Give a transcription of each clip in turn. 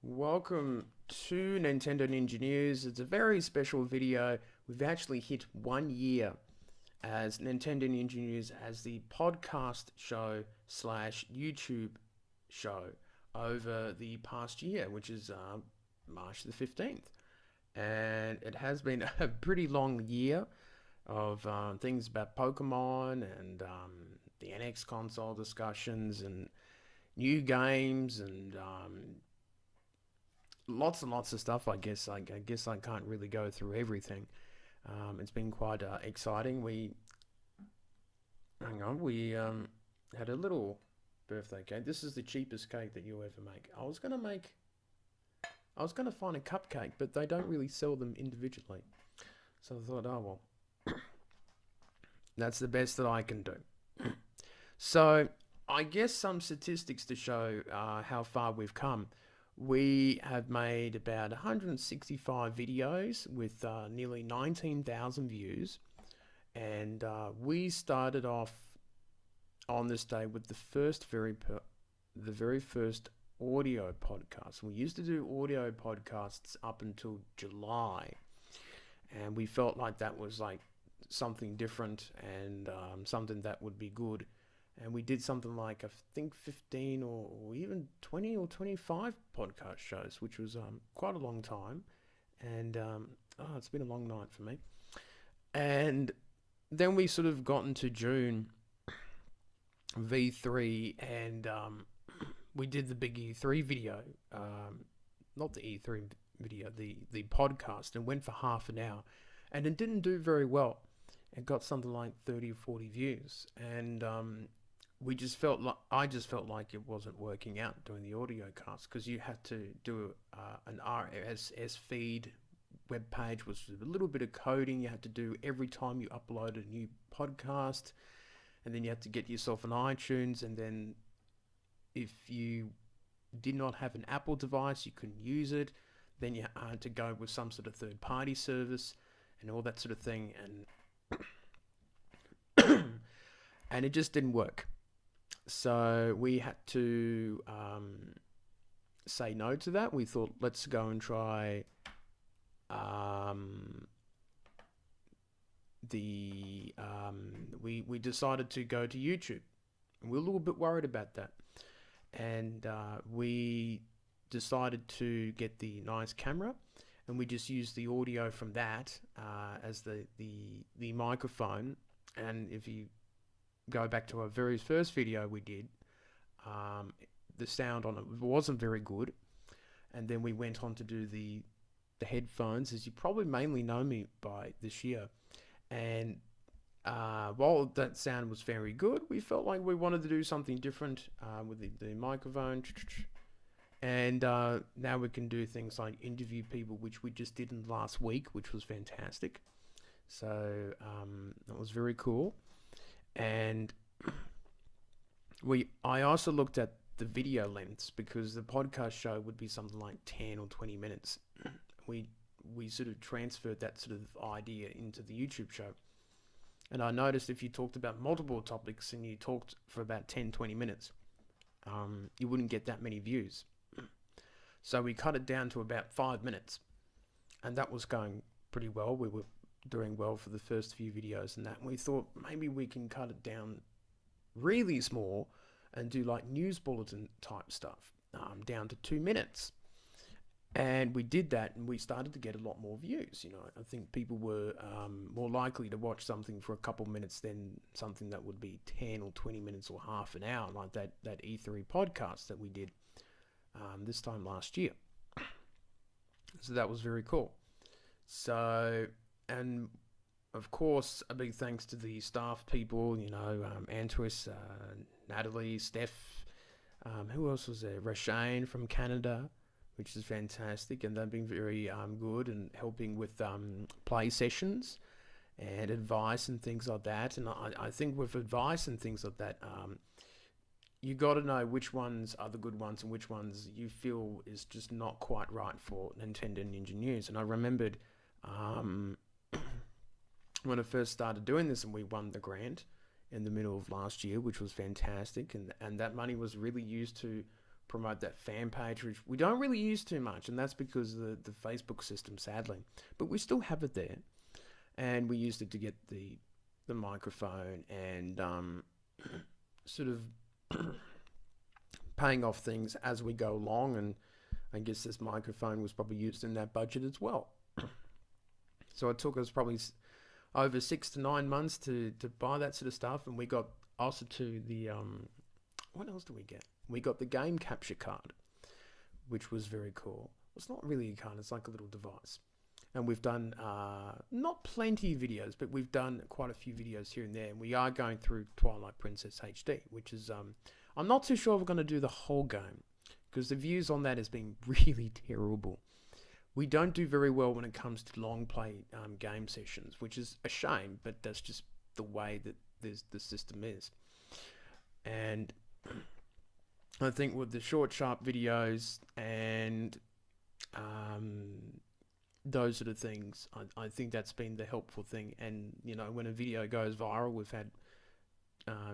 Welcome to Nintendo Ninja News. It's a very special video. We've actually hit 1 year as Nintendo Ninja News as the podcast show slash YouTube show over the past year, which is March the 15th. And it has been a pretty long year of things about Pokemon and the NX console discussions and new games and lots and lots of stuff. I guess I can't really go through everything. It's been quite exciting. We had a little birthday cake. This is the cheapest cake that you'll ever make. I was gonna find a cupcake, but they don't really sell them individually. So I thought, oh well, that's the best that I can do. So I guess some statistics to show how far we've come. We have made about 165 videos with nearly 19,000 views, and we started off on this day with the very first audio podcast. We used to do audio podcasts up until July, and we felt like that was like something different and something that would be good. And we did something like I think 15 or even 20 or 25 podcast shows, which was quite a long time. And it's been a long night for me. And then we sort of got into June V3, and we did the big E3 video, not the E3 video, the podcast, and went for half an hour, and it didn't do very well. It got something like 30 or 40 views, and I just felt like it wasn't working out doing the audio cast because you had to do an RSS feed. Web page was a little bit of coding you had to do every time you uploaded a new podcast, and then you had to get yourself an iTunes, and then if you did not have an Apple device, you couldn't use it. Then you had to go with some sort of third-party service and all that sort of thing, and it just didn't work. So we had to say no to that. We thought, let's go and try we decided to go to YouTube. We were a little bit worried about that, and we decided to get the nice camera, and we just used the audio from that as the microphone. And if you go back to our very first video we did, the sound on it wasn't very good. And then we went on to do the headphones, as you probably mainly know me by this year. And while that sound was very good, we felt like we wanted to do something different with the microphone. And now we can do things like interview people, which we just did in last week, which was fantastic. So that was very cool. And I also looked at the video lengths because the podcast show would be something like 10 or 20 minutes. We sort of transferred that sort of idea into the YouTube show. And I noticed if you talked about multiple topics and you talked for about 10, 20 minutes, you wouldn't get that many views. So we cut it down to about 5 minutes. And that was going pretty well. We were doing well for the first few videos and that. And we thought maybe we can cut it down really small and do like news bulletin type stuff, down to 2 minutes. And we did that, and we started to get a lot more views. I think people were more likely to watch something for a couple minutes than something that would be 10 or 20 minutes or half an hour, like that E3 podcast that we did this time last year. So that was very cool. So, and of course, a big thanks to the staff people, Antwis, Natalie, Steph, who else was there? Rashane from Canada, which is fantastic, and they've been very good and helping with play sessions and advice and things like that. And I think with advice and things like that, you got to know which ones are the good ones and which ones you feel is just not quite right for Nintendo Ninja News. And I remembered when I first started doing this, and we won the grant in the middle of last year, which was fantastic, and that money was really used to promote that fan page, which we don't really use too much, and that's because of the Facebook system, sadly. But we still have it there, and we used it to get the microphone and sort of paying off things as we go along. And I guess this microphone was probably used in that budget as well. So it took us probably over 6 to 9 months to buy that sort of stuff, and we got also to the what else do we get? We got the game capture card, which was very cool. It's not really a card; it's like a little device. And we've done not plenty of videos, but we've done quite a few videos here and there. And we are going through Twilight Princess HD, which is I'm not too sure if we're going to do the whole game, because the views on that has been really terrible. We don't do very well when it comes to long play game sessions, which is a shame, but that's just the way that the system is. And I think with the short, sharp videos and those sort of things, I think that's been the helpful thing. And, you know, when a video goes viral, we've had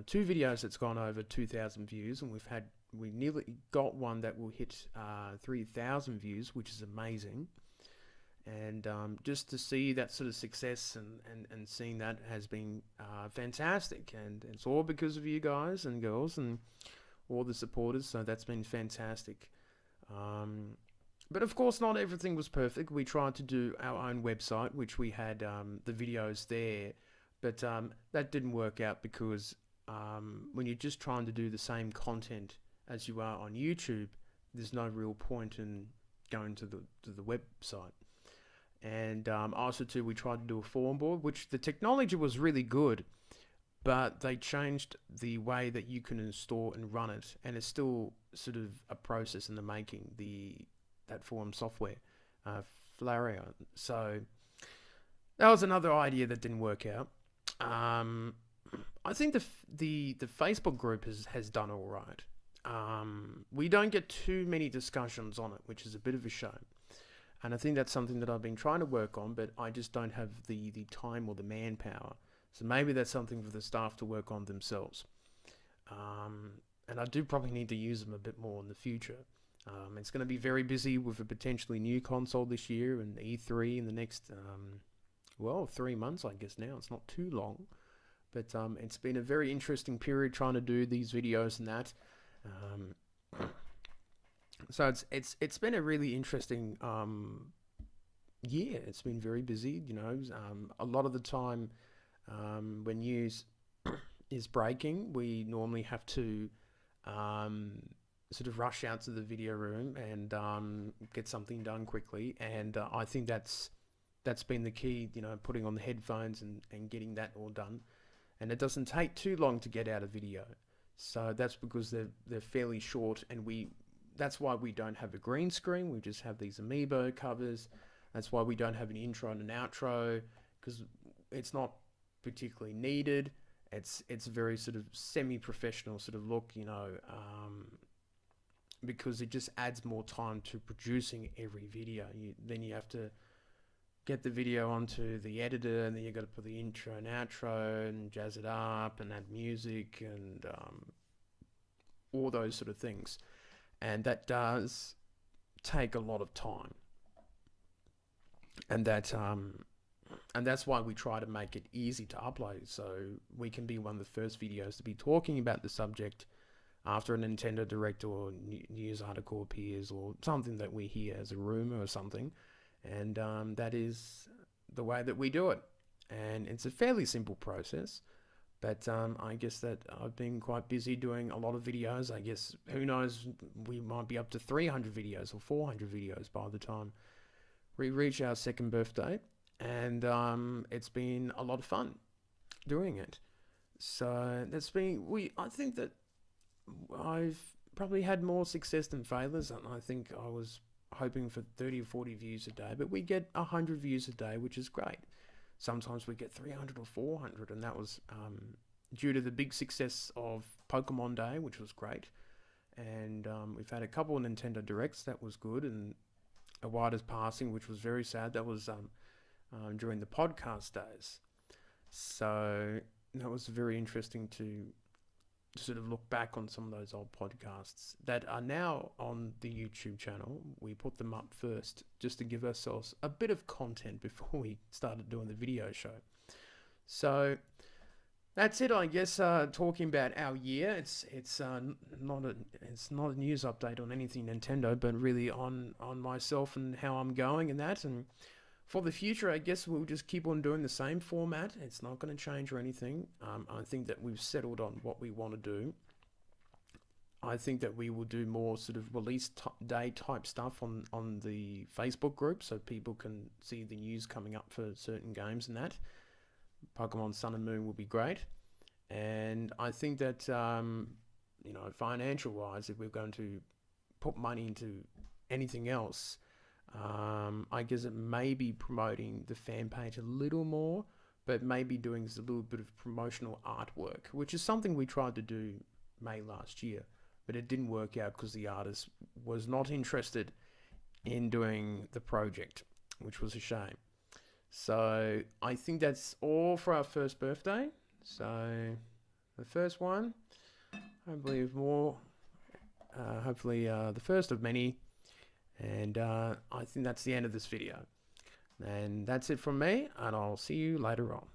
2 videos that's gone over 2,000 views, and we nearly got one that will hit 3,000 views, which is amazing. And just to see that sort of success and seeing that has been fantastic. And it's all because of you guys and girls and all the supporters, so that's been fantastic. But of course, not everything was perfect. We tried to do our own website, which we had the videos there, but that didn't work out because when you're just trying to do the same content as you are on YouTube, there's no real point in going to the website. And also too, we tried to do a forum board, which the technology was really good, but they changed the way that you can install and run it, and it's still sort of a process in the making, that forum software, Flareon. So that was another idea that didn't work out. I think the Facebook group has done all right. We don't get too many discussions on it, which is a bit of a shame. And I think that's something that I've been trying to work on, but I just don't have the time or the manpower. So maybe that's something for the staff to work on themselves. And I do probably need to use them a bit more in the future. It's going to be very busy with a potentially new console this year and E3 in the next, 3 months, I guess now. It's not too long. But it's been a very interesting period trying to do these videos and that. So it's been a really interesting year. It's been very busy, you know. A lot of the time when news is breaking, we normally have to sort of rush out to the video room and get something done quickly. And I think that's been the key, you know, putting on the headphones and getting that all done. And it doesn't take too long to get out a video. So that's because they're fairly short, and that's why we don't have a green screen. We just have these amiibo covers. That's why we don't have an intro and an outro, because it's not particularly needed. It's very sort of semi-professional sort of look, you know, because it just adds more time to producing every video. Then you have to get the video onto the editor, and then you've got to put the intro and outro and jazz it up and add music and all those sort of things. And that does take a lot of time. And that's why we try to make it easy to upload, so we can be one of the first videos to be talking about the subject after a Nintendo Direct or news article appears, or something that we hear as a rumor or something. And that is the way that we do it. And it's a fairly simple process. But I guess that I've been quite busy doing a lot of videos. I guess, who knows, we might be up to 300 videos or 400 videos by the time we reach our second birthday. And it's been a lot of fun doing it. So I think that I've probably had more success than failures. And I think I was hoping for 30 or 40 views a day, but we get 100 views a day, which is great. Sometimes we get 300 or 400, and that was due to the big success of Pokemon Day, which was great. And we've had a couple of Nintendo Directs, that was good, and Iwata's passing, which was very sad. That was during the podcast days. So that was very interesting to sort of look back on some of those old podcasts that are now on the YouTube channel. We put them up first just to give ourselves a bit of content before we started doing the video show. So that's it, I guess. Talking about our year, it's not a news update on anything Nintendo, but really on myself and how I'm going and that. And for the future, I guess we'll just keep on doing the same format. It's not going to change or anything. I think that we've settled on what we want to do. I think that we will do more sort of release day type stuff on the Facebook group, so people can see the news coming up for certain games and that. Pokemon Sun and Moon will be great. And I think that, financial wise, if we're going to put money into anything else, I guess it may be promoting the fan page a little more, but maybe doing a little bit of promotional artwork, which is something we tried to do May last year, but it didn't work out because the artist was not interested in doing the project, which was a shame. So I think that's all for our first birthday. So the first one, I believe more, hopefully the first of many. And I think that's the end of this video. And that's it from me, and I'll see you later on.